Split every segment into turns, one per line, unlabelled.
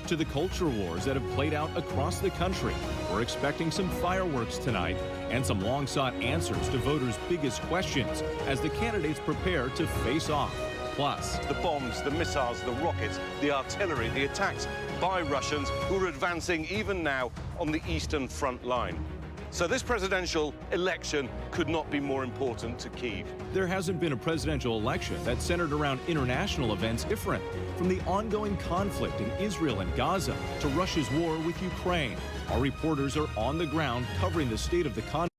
To the culture wars that have played out across the country. We're expecting some fireworks tonight and some long-sought answers to voters' biggest questions as the candidates prepare to face off. Plus,
the bombs, the missiles, the rockets, the artillery, the attacks by Russians who are advancing even now on the eastern front line. So this presidential election could not be more important to Kyiv.
There hasn't been a presidential election that's centered around international events different, from the ongoing conflict in Israel and Gaza to Russia's war with Ukraine. Our reporters are on the ground covering the state of the conflict.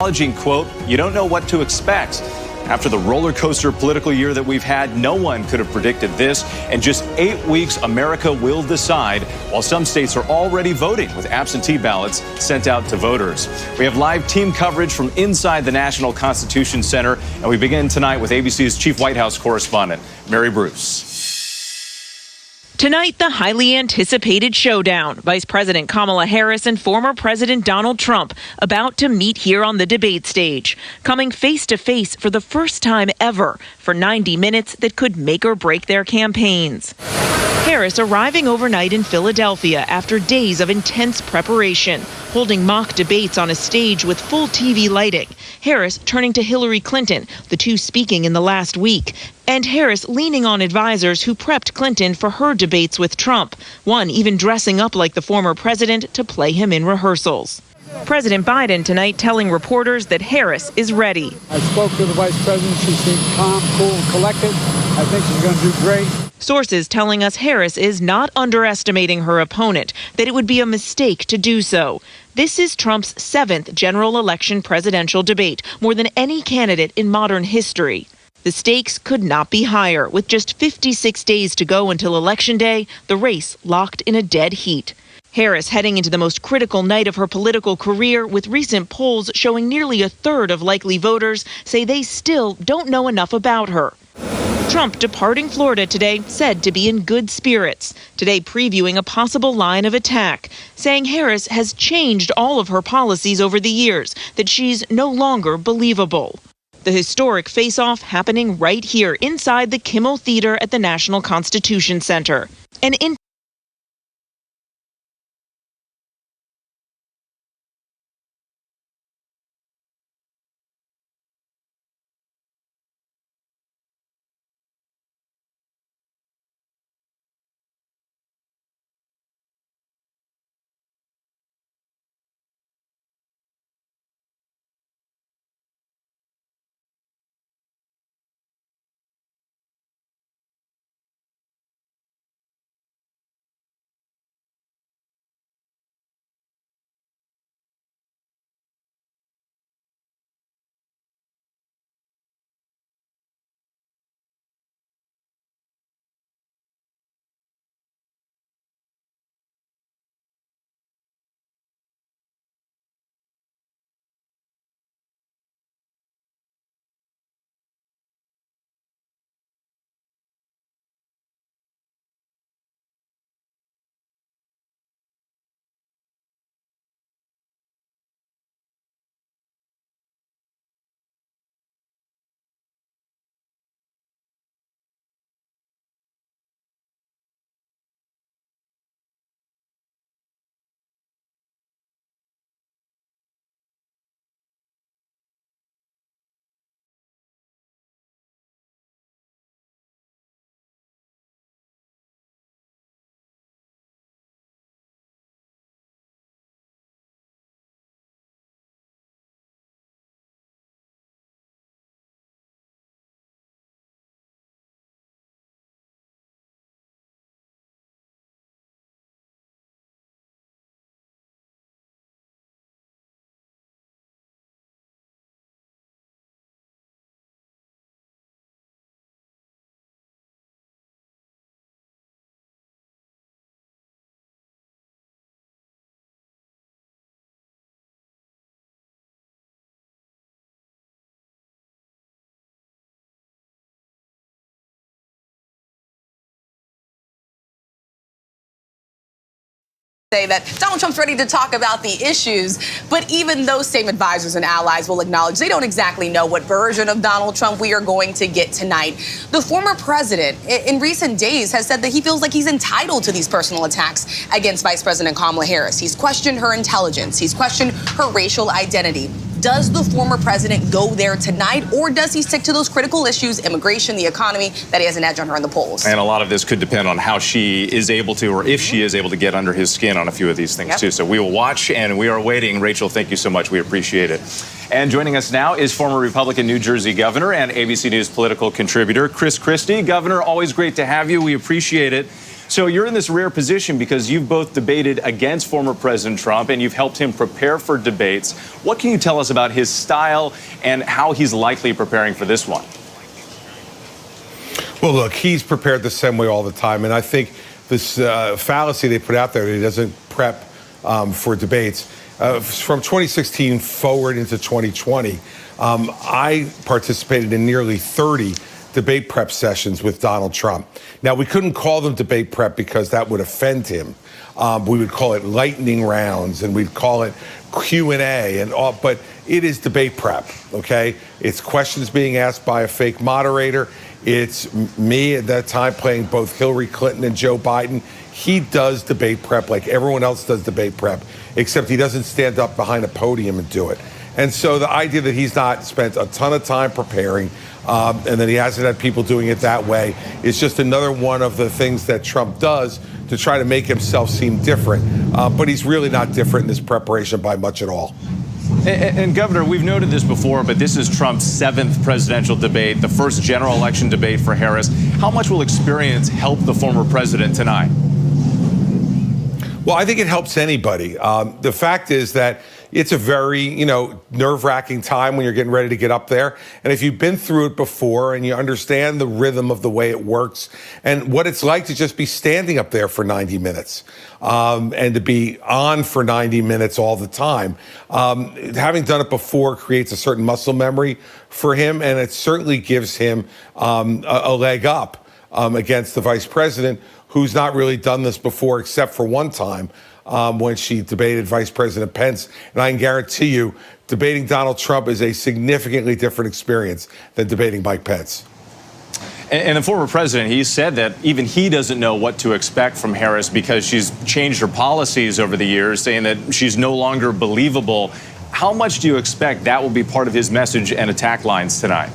Acknowledging, quote, "You don't know what to expect." After the roller coaster political year that we've had, no one could have predicted this. In just 8 weeks, America will decide, while some states are already voting with absentee ballots sent out to voters. We have live team coverage from inside the National Constitution Center, and we begin tonight with ABC's chief White House correspondent, Mary Bruce.
Tonight, the highly anticipated showdown. Vice President Kamala Harris and former President Donald Trump about to meet here on the debate stage, coming face to face for the first time ever for 90 minutes that could make or break their campaigns. Harris arriving overnight in Philadelphia after days of intense preparation, holding mock debates on a stage with full TV lighting. Harris turning to Hillary Clinton, the two speaking in the last week. And Harris leaning on advisors who prepped Clinton for her debates with Trump, one even dressing up like the former president to play him in rehearsals. President Biden tonight telling reporters that Harris is ready.
I spoke to the vice president. She seemed calm, cool, and collected. I think she's going to do great.
Sources telling us Harris is not underestimating her opponent, that it would be a mistake to do so. This is Trump's 7th general election presidential debate, more than any candidate in modern history. The stakes could not be higher. With just 56 days to go until Election Day, the race locked in a dead heat. Harris heading into the most critical night of her political career, with recent polls showing nearly a third of likely voters say they still don't know enough about her. Trump departing Florida today, said to be in good spirits. Today previewing a possible line of attack, saying Harris has changed all of her policies over the years, that she's no longer believable. The historic face-off happening right here inside the Kimmel Theater at the National Constitution Center. And in
say that Donald Trump's ready to talk about the issues, but even those same advisors and allies will acknowledge they don't exactly know what version of Donald Trump we are going to get tonight. The former president in recent days has said that he feels like he's entitled to these personal attacks against Vice President Kamala Harris. He's questioned her intelligence. He's questioned her racial identity. Does the former president go there tonight, or does he stick to those critical issues, immigration, the economy, that he has an edge on her in the polls?
And a lot of this could depend on how she is able to, or if she is able to get under his skin on a few of these things, too. So we will watch, and we are waiting. Rachel, thank you so much. We appreciate it. And joining us now is former Republican New Jersey governor and ABC News political contributor Chris Christie. Governor, always great to have you. We appreciate it. So you're in this rare position because you've both debated against former President Trump and you've helped him prepare for debates. What can you tell us about his style and how he's likely preparing for this one?
Well, look, he's prepared the same way all the time. And I think this fallacy they put out there that he doesn't prep for debates, from 2016 forward into 2020, I participated in nearly 30 debate prep sessions with Donald Trump. Now, we couldn't call them debate prep because that would offend him. We would call it lightning rounds and we'd call it Q&A and all, but it is debate prep, okay? It's questions being asked by a fake moderator. It's me at that time playing both Hillary Clinton and Joe Biden. He does debate prep like everyone else does debate prep, except he doesn't stand up behind a podium and do it. And so the idea that he's not spent a ton of time preparing and that he hasn't had people doing it that way is just another one of the things that Trump does to try to make himself seem different. But he's really not different in this preparation by much at all.
And Governor, we've noted this before, but this is Trump's 7th presidential debate, the first general election debate for Harris. How much will experience help the former president tonight?
Well, I think it helps anybody. The fact is that it's a very, nerve-wracking time when you're getting ready to get up there. And if you've been through it before and you understand the rhythm of the way it works and what it's like to just be standing up there for 90 minutes and to be on for 90 minutes all the time, having done it before creates a certain muscle memory for him. And it certainly gives him a leg up against the vice president, who's not really done this before except for one time when she debated Vice President Pence. And I can guarantee you, debating Donald Trump is a significantly different experience than debating Mike Pence.
And the former president, he said that even he doesn't know what to expect from Harris because she's changed her policies over the years, saying that she's no longer believable. How much do you expect that will be part of his message and attack lines tonight?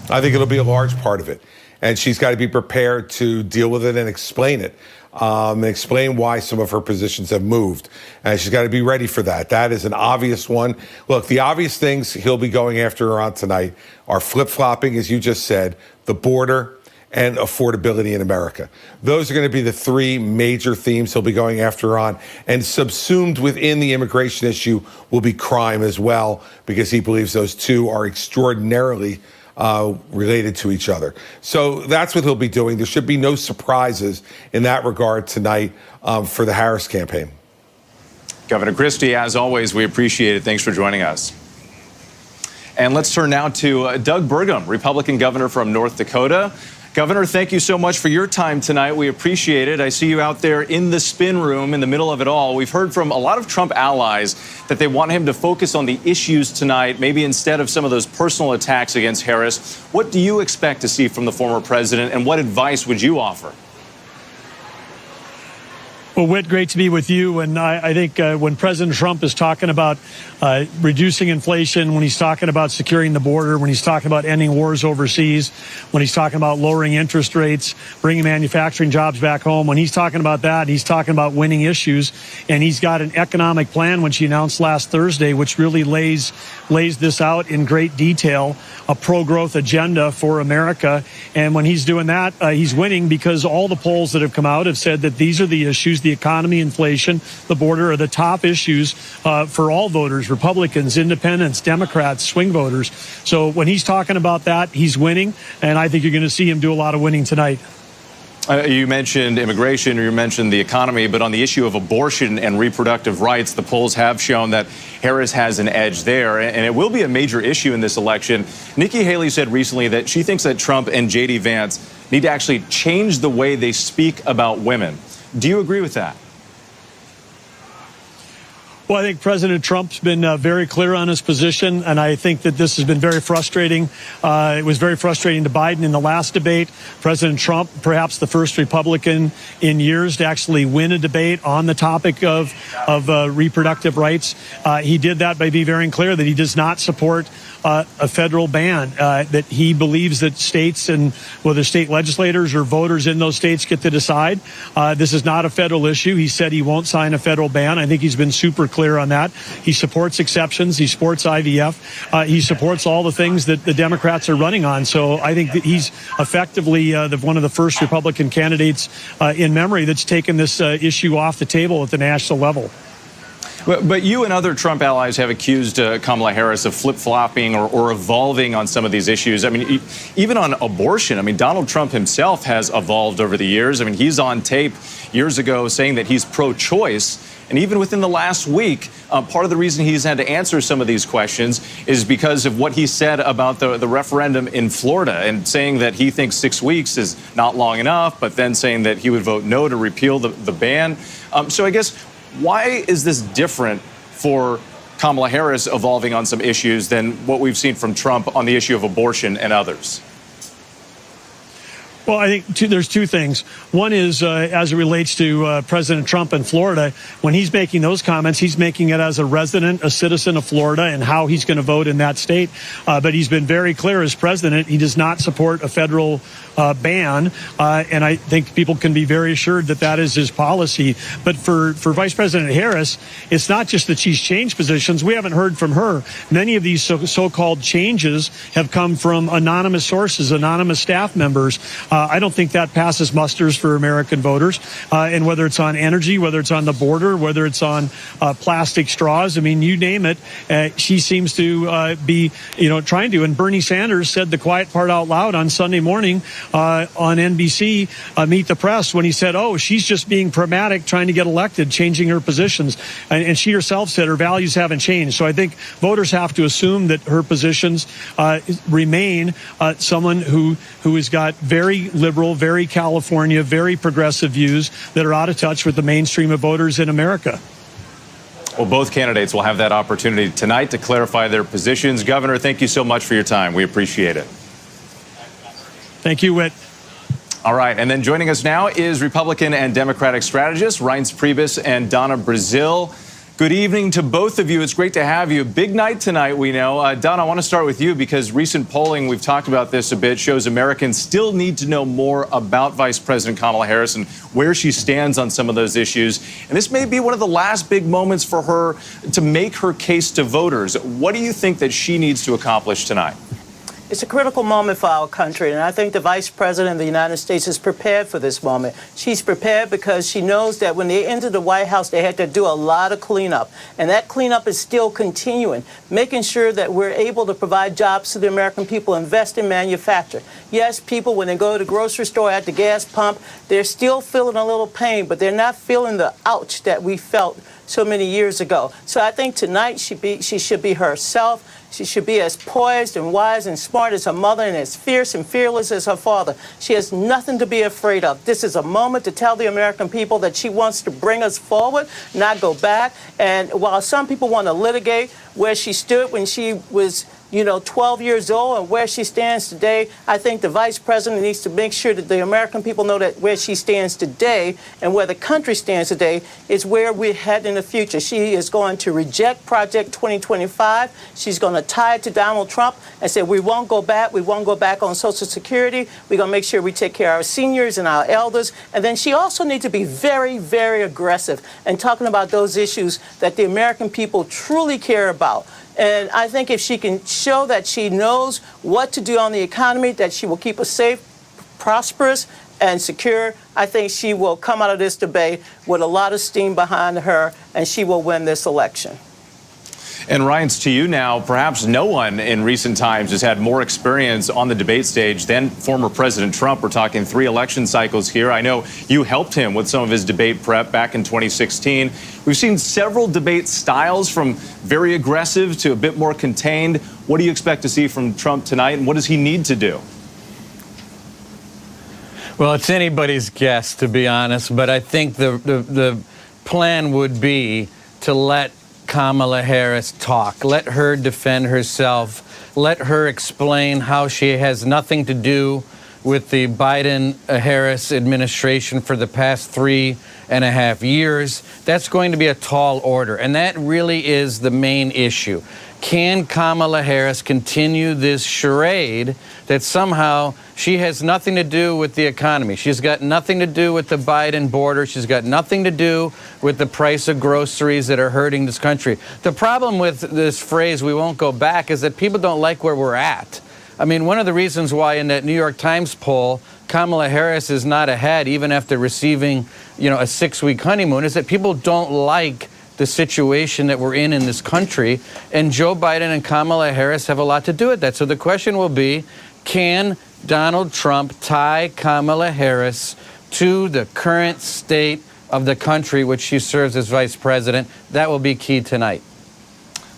I think it'll be a large part of it. And she's got to be prepared to deal with it and explain it. And explain why some of her positions have moved. And she's got to be ready for that. That is an obvious one. Look, the obvious things he'll be going after her on tonight are flip-flopping, as you just said, the border, and affordability in America. Those are going to be the three major themes he'll be going after her on. And subsumed within the immigration issue will be crime as well, because he believes those two are extraordinarily related to each other. So that's what he'll be doing. There should be no surprises in that regard tonight for the Harris campaign.
Governor Christie, as always, we appreciate it. Thanks for joining us. And let's turn now to Doug Burgum, Republican governor from North Dakota. Governor, thank you so much for your time tonight. We appreciate it. I see you out there in the spin room in the middle of it all. We've heard from a lot of Trump allies that they want him to focus on the issues tonight, maybe instead of some of those personal attacks against Harris. What do you expect to see from the former president, and what advice would you offer?
Well, Whit, great to be with you. And I think when President Trump is talking about reducing inflation, when he's talking about securing the border, when he's talking about ending wars overseas, when he's talking about lowering interest rates, bringing manufacturing jobs back home, when he's talking about that, he's talking about winning issues. And he's got an economic plan, which he announced last Thursday, which really lays this out in great detail, a pro-growth agenda for America. And when he's doing that, he's winning because all the polls that have come out have said that these are the issues, the economy, inflation, the border, are the top issues for all voters, Republicans, independents, Democrats, swing voters. So when he's talking about that, he's winning. And I think you're going to see him do a lot of winning tonight.
You mentioned immigration, or you mentioned the economy, but on the issue of abortion and reproductive rights, the polls have shown that Harris has an edge there, and it will be a major issue in this election. Nikki Haley said recently that she thinks that Trump and J.D. Vance need to actually change the way they speak about women. Do you agree with that?
Well, I think President Trump's been very clear on his position, and I think that this has been very frustrating. It was very frustrating to Biden in the last debate. President Trump, perhaps the first Republican in years to actually win a debate on the topic of reproductive rights. He did that by being very clear that he does not support a federal ban, that he believes that states, and whether state legislators or voters in those states, get to decide. This is not a federal issue. He said he won't sign a federal ban. I think he's been super clear on that. He supports exceptions. He supports IVF. He supports all the things that the Democrats are running on. So I think that he's effectively one of the first Republican candidates in memory that's taken this issue off the table at the national level.
But you and other Trump allies have accused Kamala Harris of flip-flopping or evolving on some of these issues. I mean, even on abortion, I mean, Donald Trump himself has evolved over the years. I mean, he's on tape years ago saying that he's pro-choice. And even within the last week, part of the reason he's had to answer some of these questions is because of what he said about the referendum in Florida, and saying that he thinks 6 weeks is not long enough, but then saying that he would vote no to repeal the ban. So I guess, why is this different for Kamala Harris evolving on some issues than what we've seen from Trump on the issue of abortion and others?
Well, I think there's two things. One is as it relates to President Trump in Florida, when he's making those comments, he's making it as a resident, a citizen of Florida, and how he's going to vote in that state. But he's been very clear as president, he does not support a federal ban. And I think people can be very assured that that is his policy. But for Vice President Harris, it's not just that she's changed positions. We haven't heard from her. Many of these so-called changes have come from anonymous sources, anonymous staff members. I don't think that passes musters for American voters. And whether it's on energy, whether it's on the border, whether it's on plastic straws, I mean, you name it, she seems to be, trying to. And Bernie Sanders said the quiet part out loud on Sunday morning on NBC, Meet the Press, when he said, she's just being pragmatic, trying to get elected, changing her positions. And she herself said her values haven't changed. So I think voters have to assume that her positions remain someone who has got very liberal, very California, very progressive views that are out of touch with the mainstream of voters in America.
Well, both candidates will have that opportunity tonight to clarify their positions. Governor, thank you so much for your time. We appreciate it.
Thank you, Whit.
All right, and then joining us now is Republican and Democratic strategists Reince Priebus and Donna Brazile. Good evening to both of you. It's great to have you. Big night tonight, we know. Donna, I want to start with you because recent polling, we've talked about this a bit, shows Americans still need to know more about Vice President Kamala Harris and where she stands on some of those issues. And this may be one of the last big moments for her to make her case to voters. What do you think that she needs to accomplish tonight?
It's a critical moment for our country, and I think the Vice President of the United States is prepared for this moment. She's prepared because she knows that when they entered the White House, they had to do a lot of cleanup, and that cleanup is still continuing, making sure that we're able to provide jobs to the American people, invest in manufacture. Yes, people, when they go to the grocery store, at the gas pump, they're still feeling a little pain, but they're not feeling the ouch that we felt so many years ago. So I think tonight she should be herself. She should be as poised and wise and smart as her mother and as fierce and fearless as her father. She has nothing to be afraid of. This is a moment to tell the American people that she wants to bring us forward, not go back. And while some people want to litigate where she stood when she was 12 years old and where she stands today, I think the Vice President needs to make sure that the American people know that where she stands today and where the country stands today is where we're heading in the future. She is going to reject Project 2025. She's going to tie it to Donald Trump and say, we won't go back. We won't go back on Social Security. We're going to make sure we take care of our seniors and our elders. And then she also needs to be very, very aggressive and talking about those issues that the American people truly care about. And I think if she can show that she knows what to do on the economy, that she will keep us safe, prosperous, and secure, I think she will come out of this debate with a lot of steam behind her, and she will win this election.
And Reince, to you now, perhaps no one in recent times has had more experience on the debate stage than former President Trump. We're talking 3 election cycles here. I know you helped him with some of his debate prep back in 2016. We've seen several debate styles, from very aggressive to a bit more contained. What do you expect to see from Trump tonight, and what does he need to do?
Well, it's anybody's guess, to be honest, but I think the plan would be to let Kamala Harris talk. Let her defend herself. Let her explain how she has nothing to do with the Biden-Harris administration for the past 3.5 years. That's going to be a tall order, and that really is the main issue. Can Kamala Harris continue this charade that somehow she has nothing to do with the economy? She's got nothing to do with the Biden border. She's got nothing to do with the price of groceries that are hurting this country. The problem with this phrase, "we won't go back," is that people don't like where we're at. I mean, one of the reasons why in that New York Times poll, Kamala Harris is not ahead even after receiving, a 6-week honeymoon, is that people don't like the situation that we're in this country, and Joe Biden and Kamala Harris have a lot to do with that. So the question will be, can Donald Trump tie Kamala Harris to the current state of the country, which she serves as vice president? That will be key tonight.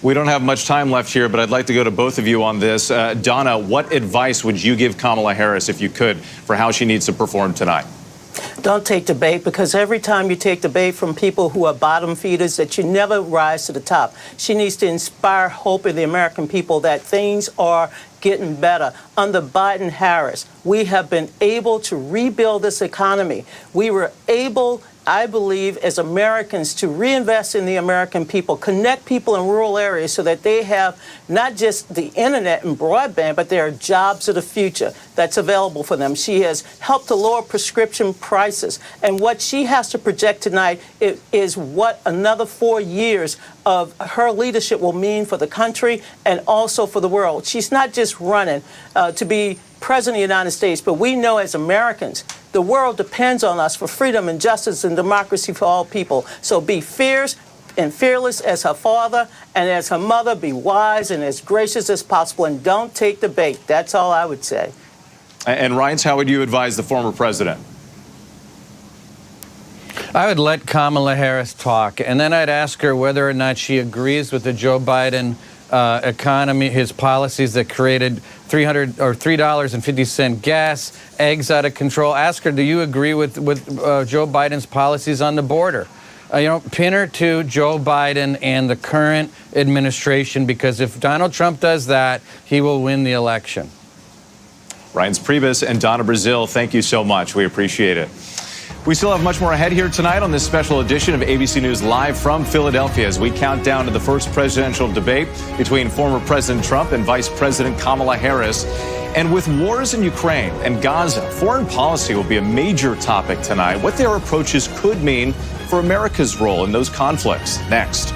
We don't have much time left here, but I'd like to go to both of you on this. Donna, what advice would you give Kamala Harris, if you could, for how she needs to perform tonight?
Don't take the bait, because every time you take the bait from people who are bottom feeders, that you never rise to the top. She needs to inspire hope in the American people that things are getting better. Under Biden-Harris, we have been able to rebuild this economy. We were able, I believe, as Americans, to reinvest in the American people, connect people in rural areas so that they have not just the internet and broadband, but there are jobs of the future that's available for them. She has helped to lower prescription prices. And what she has to project tonight is what another 4 years of her leadership will mean for the country and also for the world. She's not just running to be President of the United States, but we know as Americans, the world depends on us for freedom and justice and democracy for all people. So be fierce and fearless as her father, and as her mother, be wise and as gracious as possible, and don't take the bait. That's all I would say.
And Reince, how would you advise the former president?
I would let Kamala Harris talk, and then I'd ask her whether or not she agrees with the Joe Biden economy, his policies that created $3.50 gas, eggs out of control. Ask her, do you agree with Joe Biden's policies on the border? Pin her to Joe Biden and the current administration, because if Donald Trump does that, he will win the election.
Reince Priebus and Donna Brazile, thank you so much. We appreciate it. We still have much more ahead here tonight on this special edition of ABC News Live from Philadelphia as we count down to the first presidential debate between former President Trump and Vice President Kamala Harris. And with wars in Ukraine and Gaza, foreign policy will be a major topic tonight. What their approaches could mean for America's role in those conflicts. Next.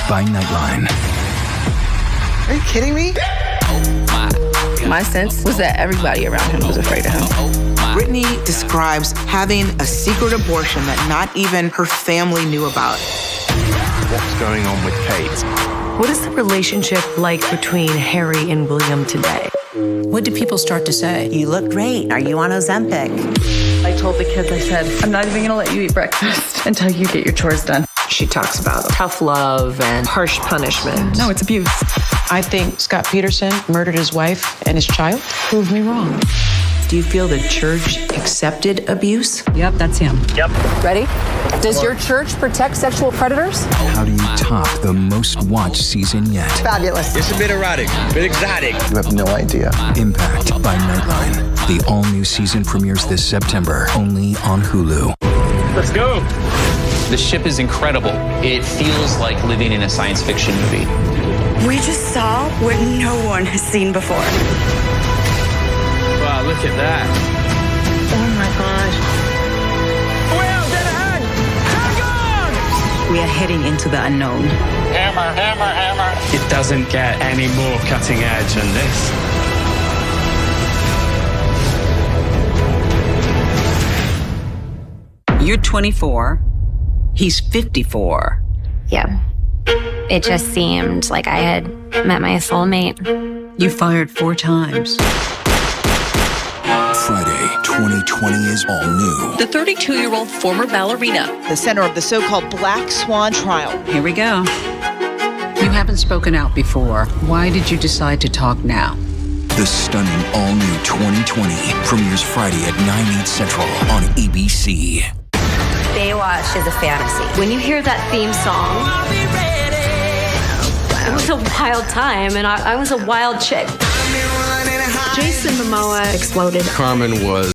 By Nightline.
Are you kidding me? My sense was that everybody around him was afraid of him.
Brittany describes having a secret abortion that not even her family knew about.
What's going on with Kate?
What is the relationship like between Harry and William today?
What did people start to say?
You look great. Are you on Ozempic?
I told the kids, I said, I'm not even gonna let you eat breakfast until you get your chores done.
She talks about tough love and harsh punishment.
No, it's abuse.
I think Scott Peterson murdered his wife and his child.
Prove me wrong.
Do you feel the church accepted abuse?
Yep, that's him.
Yep.
Ready? Does your church protect sexual predators?
How do you top the most watched season yet?
Fabulous.
It's a bit erotic, a bit exotic.
You have no idea. Impact by Nightline. The all-new season premieres this September, only on Hulu.
Let's go.
The ship is incredible. It feels like living in a science fiction movie.
We just saw what no one has seen before.
Wow, look at that.
Oh my gosh.
Well, dead ahead. Tag on!
We are heading into the unknown.
Hammer, hammer, hammer. It doesn't get any more cutting edge than this.
You're 24. He's 54.
Yeah. It just seemed like I had met my soulmate.
You fired 4 times.
Friday, 2020 is all new.
The 32-year-old former ballerina,
the center of the so-called Black Swan trial.
Here we go. You haven't spoken out before. Why did you decide to talk now?
The stunning all-new 2020 premieres Friday at 9/8 Central on ABC.
Baywatch is a fantasy. When you hear that theme song, it was a
wild time, and I was a wild chick.
Jason Momoa exploded.
Carmen was